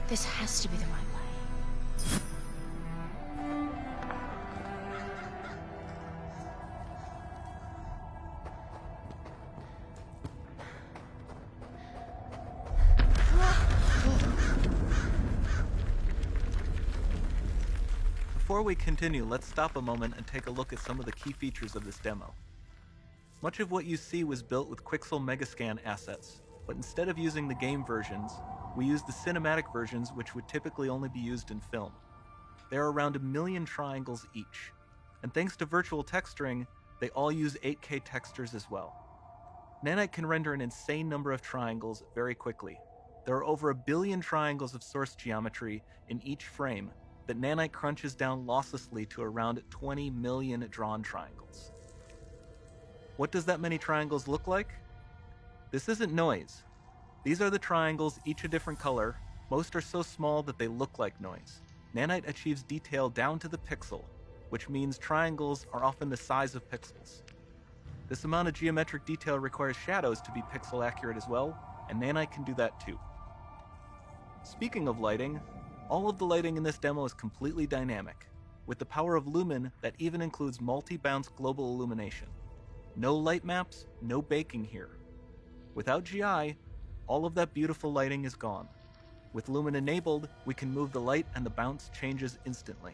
This has to be the right way. Before we continue, let's stop a moment and take a look at some of the key features of this demo. Much of what you see was built with Quixel Megascan assets, but instead of using the game versions, we used the cinematic versions, which would typically only be used in film. There are around 1 million triangles each, and thanks to virtual texturing, they all use 8K textures as well. Nanite can render an insane number of triangles very quickly. There are over 1 billion triangles of source geometry in each frame that Nanite crunches down losslessly to around 20 million drawn triangles. What does that many triangles look like? This isn't noise. These are the triangles, each a different color. Most are so small that they look like noise. Nanite achieves detail down to the pixel, which means triangles are often the size of pixels. This amount of geometric detail requires shadows to be pixel accurate as well, and Nanite can do that too. Speaking of lighting, all of the lighting in this demo is completely dynamic, with the power of Lumen that even includes multi-bounce global illumination. No light maps, no baking here. Without GI, all of that beautiful lighting is gone. With Lumen enabled, we can move the light and the bounce changes instantly.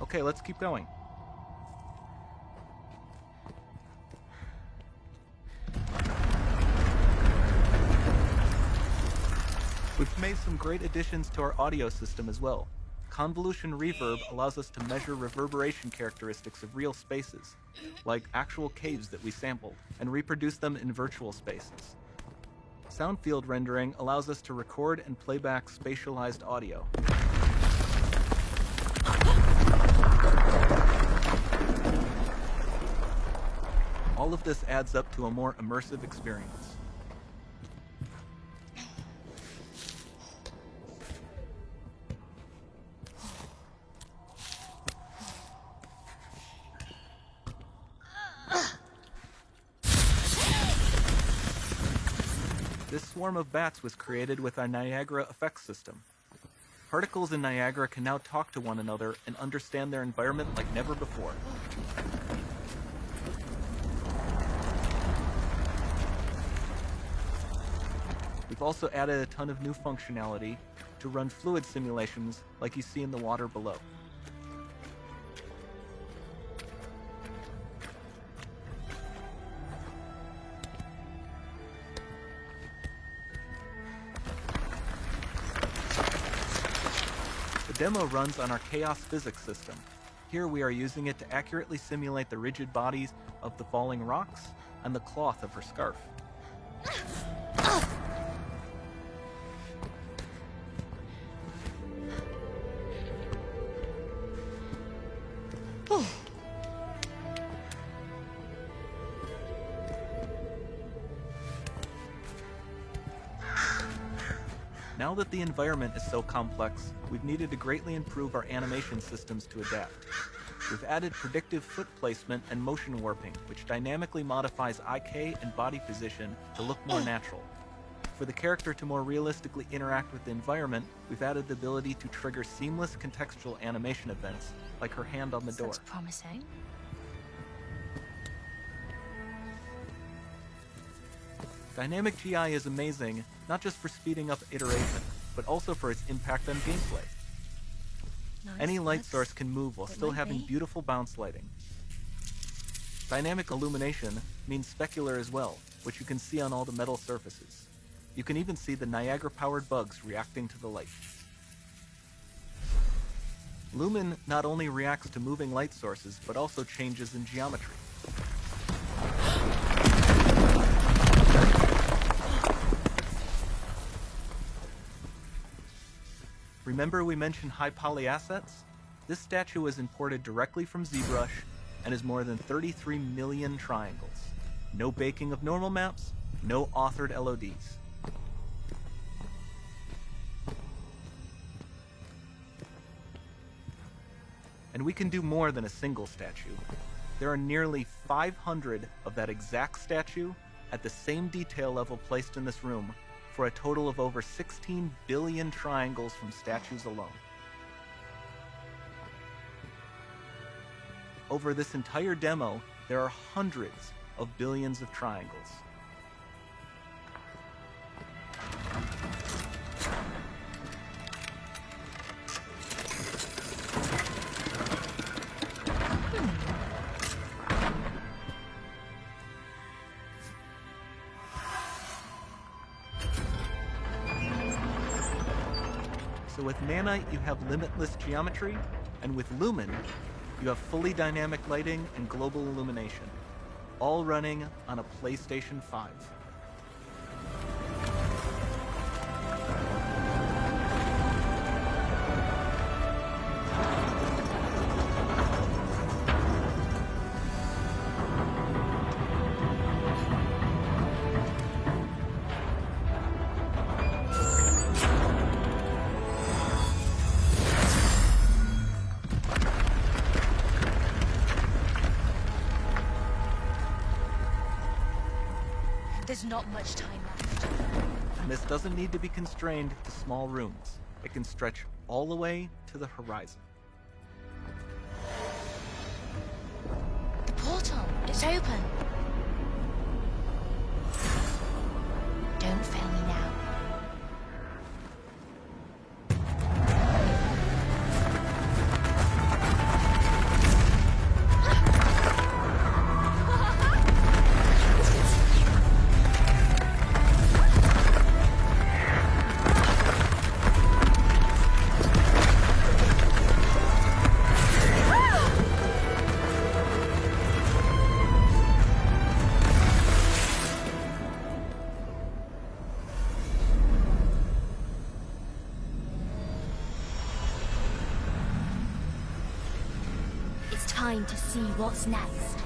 Okay, let's keep going. We've made some great additions to our audio system as well. Convolution Reverb allows us to measure reverberation characteristics of real spaces, like actual caves that we sampled, and reproduce them in virtual spaces. Sound field rendering allows us to record and playback spatialized audio. All of this adds up to a more immersive experience. This swarm of bats was created with our Niagara effects system. Particles in Niagara can now talk to one another and understand their environment like never before. We've also added a ton of new functionality to run fluid simulations like you see in the water below. The demo runs on our Chaos Physics system. Here we are using it to accurately simulate the rigid bodies of the falling rocks and the cloth of her scarf. Now that the environment is so complex, we've needed to greatly improve our animation systems to adapt. We've added predictive foot placement and motion warping, which dynamically modifies IK and body position to look more natural. For the character to more realistically interact with the environment, we've added the ability to trigger seamless contextual animation events, like her hand on the door. Looks promising. Dynamic GI is amazing, not just for speeding up iteration, but also for its impact on gameplay. Nice Any light looks. source can move while It still might having be. beautiful bounce lighting. Dynamic illumination means specular as well, which you can see on all the metal surfaces. You can even see the Niagara-powered bugs reacting to the light. Lumen not only reacts to moving light sources, but also changes in geometry. Remember we mentioned high poly assets? This statue was imported directly from ZBrush and is more than 33 million triangles. No baking of normal maps, no authored LODs. And we can do more than a single statue. There are nearly 500 of that exact statue at the same detail level placed in this room for a total of over 16 billion triangles from statues alone. Over this entire demo, there are hundreds of billions of triangles. So with Nanite, you have limitless geometry, and with Lumen, you have fully dynamic lighting and global illumination, all running on a PlayStation 5. There's not much time left. And this doesn't need to be constrained to small rooms. It can stretch all the way to the horizon. The portal, it's open. Don't fail me now. It's time to see what's next.